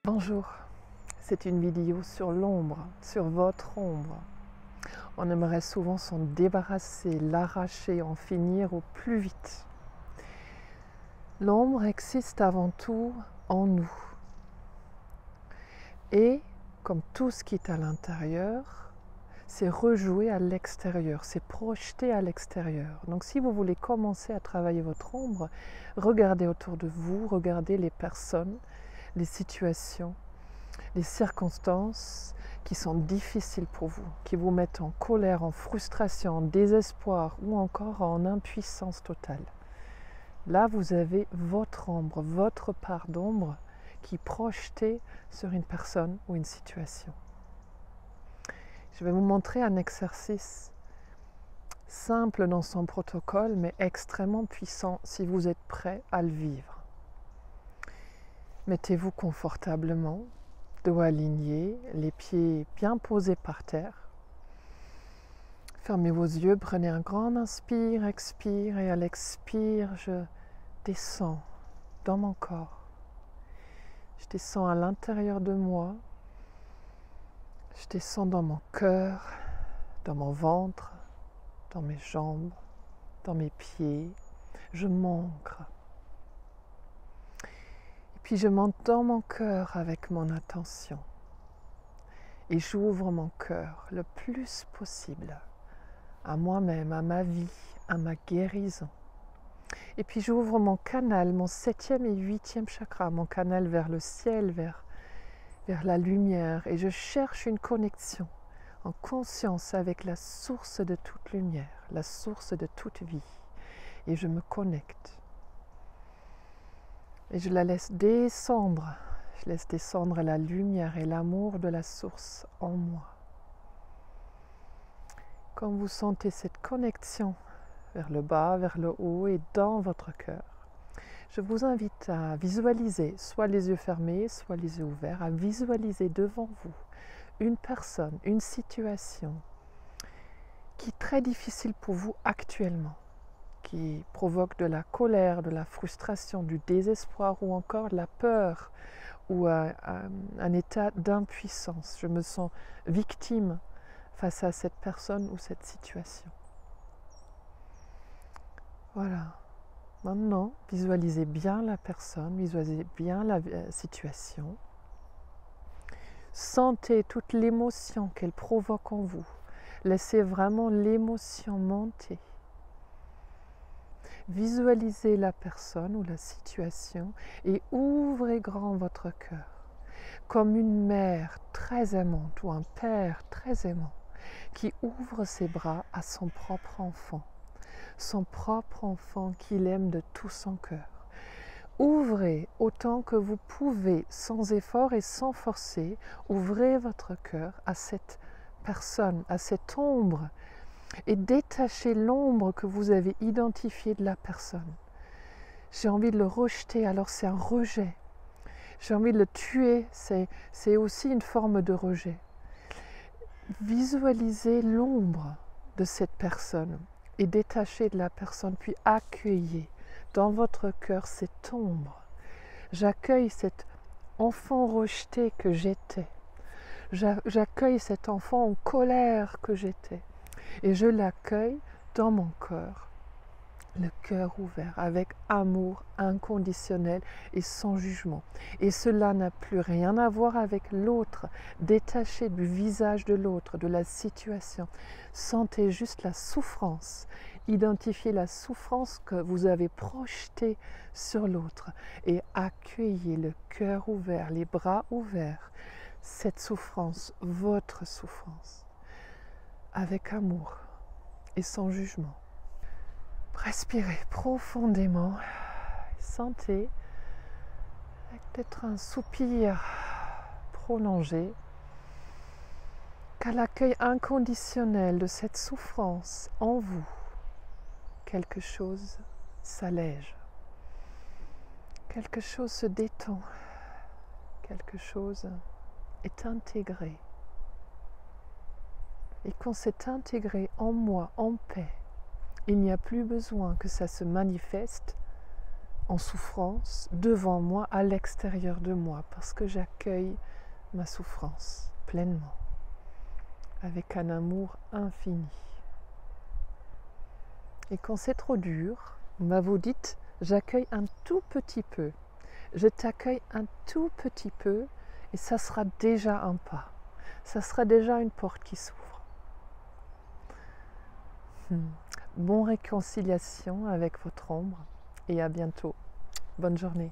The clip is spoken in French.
Bonjour, c'est une vidéo sur l'ombre, sur votre ombre. On aimerait souvent s'en débarrasser, l'arracher, en finir au plus vite. L'ombre existe avant tout en nous. Et comme tout ce qui est à l'intérieur, c'est rejoué à l'extérieur, c'est projeté à l'extérieur. Donc si vous voulez commencer à travailler votre ombre, regardez autour de vous, regardez les personnes, les situations, les circonstances qui sont difficiles pour vous, qui vous mettent en colère, en frustration, en désespoir ou encore en impuissance totale. Là, vous avez votre ombre, votre part d'ombre qui est projetée sur une personne ou une situation. Je vais vous montrer un exercice simple dans son protocole, mais extrêmement puissant si vous êtes prêt à le vivre. Mettez-vous confortablement, dos aligné, les pieds bien posés par terre. Fermez vos yeux, prenez un grand inspire, expire, et à l'expire, je descends dans mon corps. Je descends à l'intérieur de moi. Je descends dans mon cœur, dans mon ventre, dans mes jambes, dans mes pieds. Je m'ancre. Et puis je monte dans mon cœur avec mon attention. Et j'ouvre mon cœur le plus possible à moi-même, à ma vie, à ma guérison. Et puis j'ouvre mon canal, mon 7e et 8e chakra, mon canal vers le ciel, vers la lumière. Et je cherche une connexion en conscience avec la source de toute lumière, la source de toute vie. Et je me connecte. Et je la laisse descendre. Je laisse descendre la lumière et l'amour de la source en moi. Quand vous sentez cette connexion vers le bas, vers le haut et dans votre cœur, je vous invite à visualiser, soit les yeux fermés, soit les yeux ouverts, à visualiser devant vous une personne, une situation qui est très difficile pour vous actuellement, qui provoque de la colère, de la frustration, du désespoir ou encore de la peur ou un état d'impuissance. Je me sens victime face à cette personne ou cette situation. Voilà. Maintenant, visualisez bien la personne, visualisez bien la situation. Sentez toute l'émotion qu'elle provoque en vous. Laissez vraiment l'émotion monter. Visualisez la personne ou la situation et ouvrez grand votre cœur, comme une mère très aimante ou un père très aimant qui ouvre ses bras à son propre enfant qu'il aime de tout son cœur. Ouvrez autant que vous pouvez, sans effort et sans forcer, ouvrez votre cœur à cette personne, à cette ombre, et détachez l'ombre que vous avez identifiée de la personne. J'ai envie de le rejeter, alors c'est un rejet. J'ai envie de le tuer, c'est aussi une forme de rejet. Visualisez l'ombre de cette personne et détachez de la personne, puis accueillez dans votre cœur cette ombre. J'accueille cet enfant rejeté que j'étais. J'accueille cet enfant en colère que j'étais. Et je l'accueille dans mon cœur, le cœur ouvert, avec amour inconditionnel et sans jugement. Et cela n'a plus rien à voir avec l'autre, détaché du visage de l'autre, de la situation. Sentez juste la souffrance, identifiez la souffrance que vous avez projetée sur l'autre et accueillez le cœur ouvert, les bras ouverts, cette souffrance, votre souffrance, avec amour et sans jugement. Respirez profondément, sentez peut-être un soupir prolongé, qu'à l'accueil inconditionnel de cette souffrance en vous, quelque chose s'allège, quelque chose se détend, quelque chose est intégré. Et quand c'est intégré en moi, en paix, il n'y a plus besoin que ça se manifeste en souffrance devant moi, à l'extérieur de moi, parce que j'accueille ma souffrance pleinement, avec un amour infini. Et quand c'est trop dur, vous dites, j'accueille un tout petit peu, je t'accueille un tout petit peu, et ça sera déjà un pas, ça sera déjà une porte qui s'ouvre. Bonne réconciliation avec votre ombre, et à bientôt. Bonne journée.